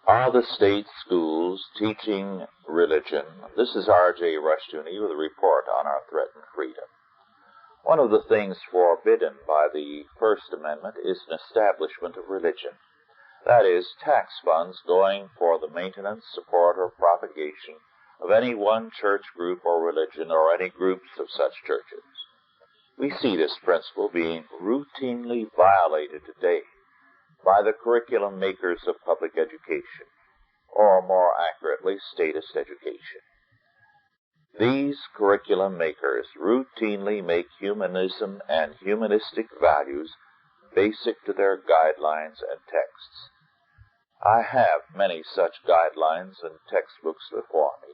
Are the state schools teaching religion? This is R.J. Rushdoony with a report on our threatened freedom. One of the things forbidden by the First Amendment is an establishment of religion. That is, tax funds going for the maintenance, support, or propagation of any one church group or religion or any groups of such churches. We see this principle being routinely violated today by the curriculum makers of public education, or more accurately, statist education. These curriculum makers routinely make humanism and humanistic values basic to their guidelines and texts. I have many such guidelines and textbooks before me,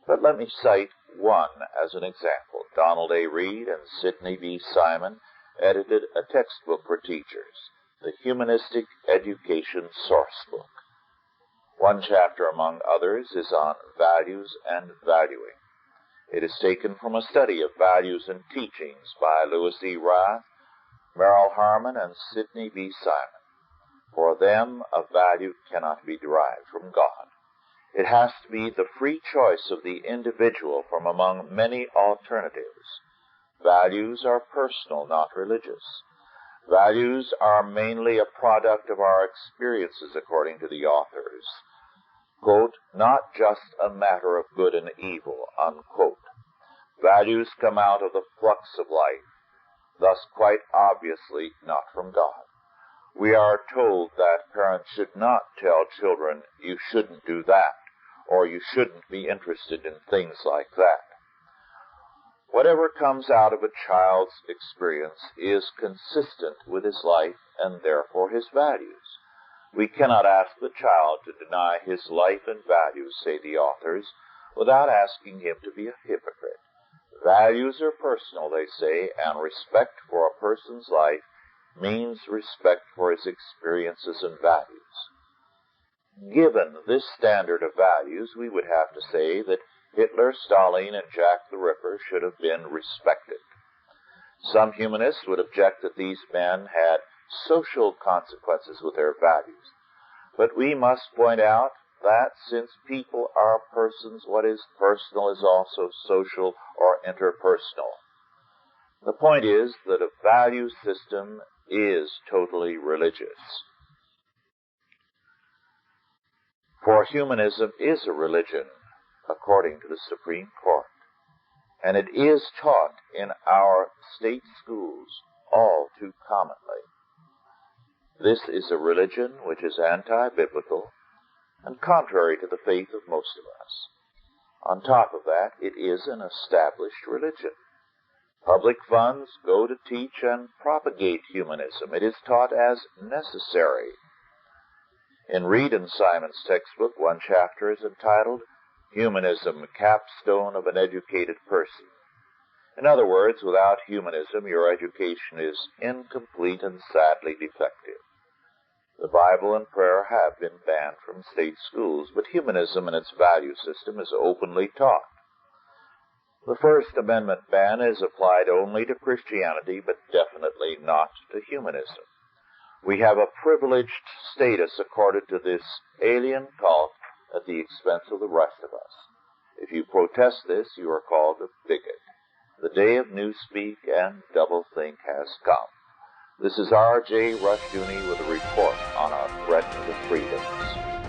but let me cite one as an example. Donald A. Reed and Sidney B. Simon edited a textbook for teachers, the Humanistic Education Sourcebook. One chapter, among others, is on values and valuing. It is taken from a study of values and teachings by Louis E. Rath, Merrill Harmon, and Sidney B. Simon. For them, a value cannot be derived from God. It has to be the free choice of the individual from among many alternatives. Values are personal, not religious. Values are mainly a product of our experiences, according to the authors. Quote, not just a matter of good and evil, unquote. Values come out of the flux of life, thus quite obviously not from God. We are told that parents should not tell children, you shouldn't do that, or you shouldn't be interested in things like that. Whatever comes out of a child's experience is consistent with his life and therefore his values. We cannot ask the child to deny his life and values, say the authors, without asking him to be a hypocrite. Values are personal, they say, and respect for a person's life means respect for his experiences and values. Given this standard of values, we would have to say that Hitler, Stalin, and Jack the Ripper should have been respected. Some humanists would object that these men had social consequences with their values. But we must point out that since people are persons, what is personal is also social or interpersonal. The point is that a value system is totally religious. For humanism is a religion, according to the Supreme Court, and it is taught in our state schools all too commonly. This is a religion which is anti-biblical and contrary to the faith of most of us. On top of that, it is an established religion. Public funds go to teach and propagate humanism. It is taught as necessary. In Reed and Simon's textbook, one chapter is entitled, Humanism, Capstone of an Educated Person. In other words, without humanism, your education is incomplete and sadly defective. The Bible and prayer have been banned from state schools, but humanism and its value system is openly taught. The First Amendment ban is applied only to Christianity, but definitely not to humanism. We have a privileged status accorded to this alien cult at the expense of the rest of us. If you protest this, you are called a bigot. The day of newspeak and doublethink has come. This is R.J. Rushdoony with a report on our threat to the freedoms.